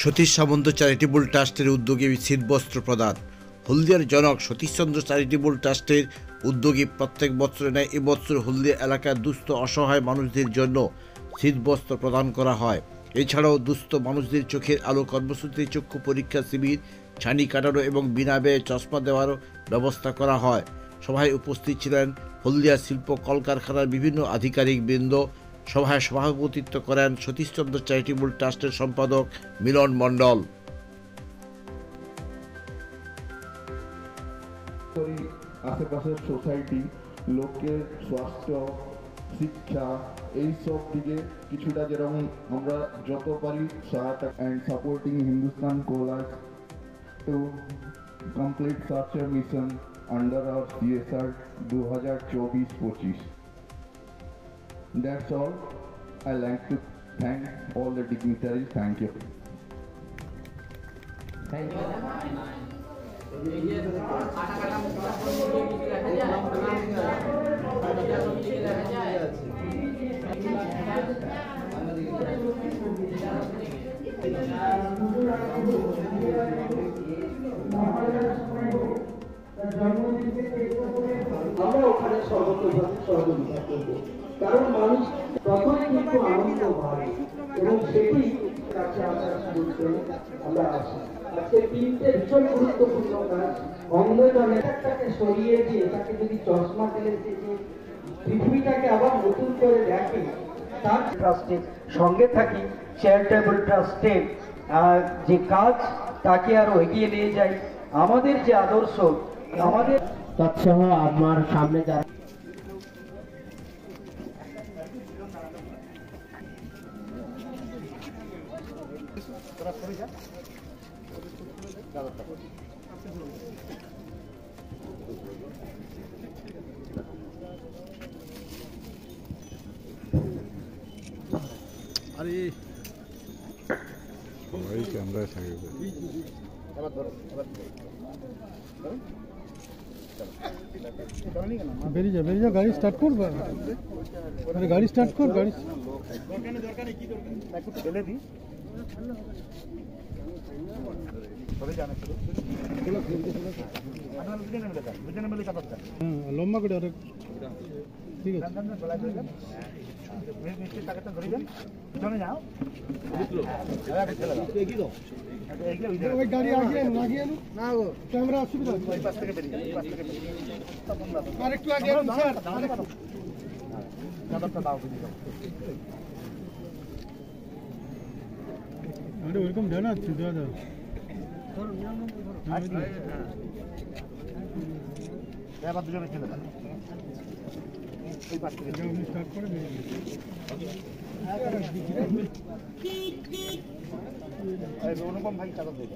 সতীশ সামন্ত charitable ট্রাস্টের উদ্যোগে শীতবস্ত্র প্রদান। হলদিয়ার জনক সতীশচন্দ্র চ্যারিটেবল ট্রাস্টের উদ্যোগে প্রত্যেক বছরের ন্যায় এবছর হলদিয়া এলাকার দুস্থ অসহায় মানুষদের জন্য শীতবস্ত্র প্রদান করা হয়। এছাড়াও দুস্থ মানুষদের চোখের আলো কর্মসূচিতে চক্ষু পরীক্ষা শিবির, ছানি কাটানো এবং বিনা ব্যয়ে চশমা দেওয়ারও ব্যবস্থা করা হয়। সভায় উপস্থিত ছিলেন হলদিয়া শিল্প কলকারখানার বিভিন্ন আধিকারিকবৃন্দ। সভায় সভাপতিত্ব করেন সতীশচন্দ্র চ্যারিটেবল ট্রাস্টের সম্পাদক মিলন মণ্ডল। আশেপাশের সোসাইটি, লোকের স্বাস্থ্য, শিক্ষা এইসব দিকে কিছুটা যেরকম আমরা যত পারি সহায়তা and supporting Hindustan callus to complete search mission under hour CSR 2024-25. That's all. I like to thank all the dignitaries. Thank you. Thank you. আমরা ওখানে সর্বতোভাবে সহযোগিতা করব, কারণ মানুষ প্রথমে কিন্তু আনন্দ হয় এবং সেটি কাছে আসার সুযোগ করে আমরা আসি। আজকে তিনটে ভীষণ গুরুত্বপূর্ণ কাজ, অন্ধজনেরটাকে সরিয়ে দিয়ে তাকে যদি চশমা ফেলে দিয়ে পৃথিবীটাকে আবার নতুন করে দেখে, তার ট্রাস্টের সঙ্গে থাকি। চ্যারিটেবল ট্রাস্টের যে কাজ তাকে আরো এগিয়ে নিয়ে যায়। আমাদের যে আদর্শ, আমাদের তৎসহ আমার সামনে যারা ক্যামেরায় থাকে বেরিয়ে যা গাড়ি স্টার্ট কর, গাড়ি স্টার্ট কর, গাড়ি লম্বা করে আরেক, ঠিক আছে গাড়ি আগিয়ে না গো, ক্যামেরা অসুবিধা আর একটু আগে ওইরকম দেয় না, দাদা এবার দুজনে খেলে দেন ওই পাশ থেকে স্টার্ট করে অনুপম ভাই চাদর দেবে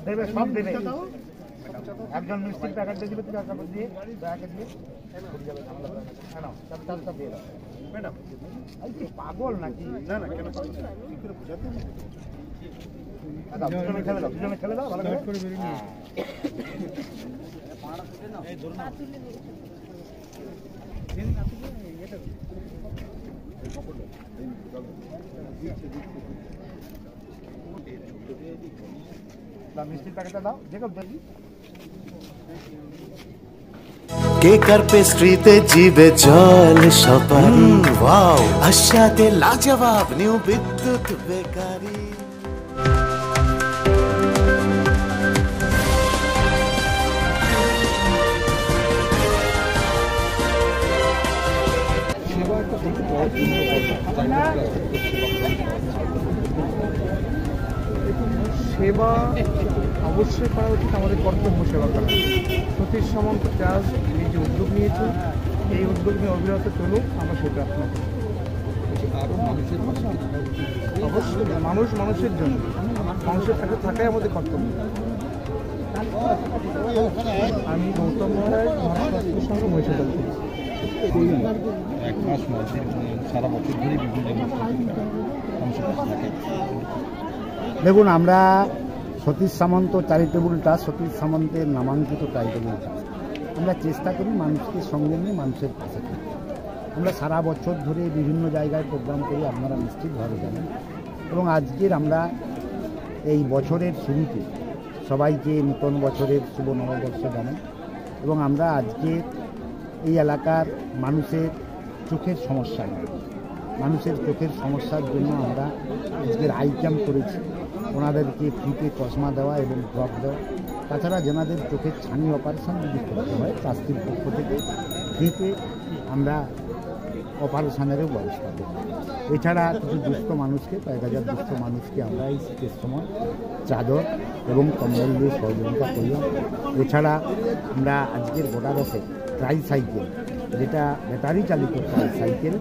দেবে, সব দেবে। একজন মিষ্টির প্যাকেট দিয়ে দিবে, তিন কাপড় দিয়ে প্যাকেট দিয়ে দিয়ে দাও ম্যাডাম। পাগল নাকি? না না, কেন দুজনে খেলে দাও, দুজনে খেলে দাও, ভালো করে বেরিয়ে মিষ্টির প্যাকেটটা দাও, দেখো দেখি কেকার পেস্ট্রিতে জিবে জল সপারি, ওয়াও আশাতে লাজবাব নিউ বিদ্যুৎ বেকারি। সেবা অবশ্যই করা উচিত, আমাদের কর্তব্য সেবা করা। সতীশ সামন্ত ট্রাস্ট এই যে উদ্যোগ নিয়েছে, এই উদ্যোগ নিয়ে অবিরত চলুক, আমরা সেই প্রার্থনা করি। অবশ্যই মানুষ মানুষের জন্য, মানুষের সাথে থাকাই আমাদের কর্তব্য। আমি গৌতম মহারাজ, মহারাষ্ট্রের সঙ্গে মহিষাদল করি। এক মাস সারা বছর ধরে বিভিন্ন দেখুন, আমরা সতীশ সামন্ত চ্যারিটেবল ট্রাস্ট, সতীশ সামন্তের নামাঙ্কিত চ্যারিটেবল ট্রাস্ট। আমরা চেষ্টা করি মানুষকে সঙ্গে নিয়ে মানুষের পাশে থাকতে। আমরা সারা বছর ধরে বিভিন্ন জায়গায় প্রোগ্রাম করি, আপনারা নিশ্চিতভাবে জানেন। এবং আজকের আমরা এই বছরের শুরুতে সবাইকে নতুন বছরের শুভ নববর্ষ জানাই। এবং আমরা আজকে এই এলাকার মানুষের চোখের সমস্যা নিয়ে, মানুষের চোখের সমস্যার জন্য আমরা আজকের আই ক্যাম্প করেছি। ওনাদেরকে ফ্রিতে চশমা দেওয়া এবং ড্রপ দেওয়া, তাছাড়া যেনাদের চোখের ছানি অপারেশন যদি করতে হয় ট্রাস্টির পক্ষ থেকে ফ্রিতে আমরা অপারেশনেরও ব্যবস্থা করি। এছাড়া কিছু দুস্থ মানুষকে, কয়েক হাজার দুস্থ মানুষকে আমরা এই শীতের সময় চাদর এবং কম্বল দিয়ে সহযোগিতা করলাম। এছাড়া আমরা আজকের গোটা দশে ট্রাইসাইকেল, যেটা ব্যাটারি চালিত ট্রাইসাইকেল,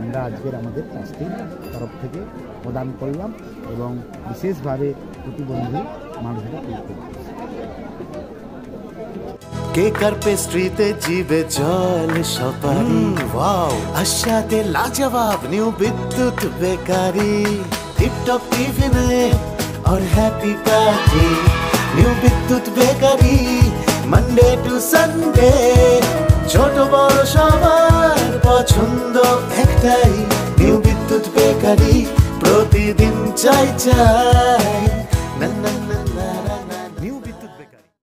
আমরা আজকের আমাদের ট্রাস্টির তরফ থেকে প্রদান করলাম এবং বিশেষভাবে প্রতিবন্ধী মানুষদের করতে। কেক আর পেস্ট্রিতে জিবে জল সপারি, ওয়াও আশাতে লাজবাব নিউ বিদ্যুৎ বেকারি, টিপটপ টিফিনে और हैप्पी पार्टी নিউ বিদ্যুৎ বেকারি, মানডে টু সানডে ছোট বড় সবার পছন্দ একটাই, নিউ বিদ্যুৎ বেকারি প্রতিদিন চাই চাই না না না না।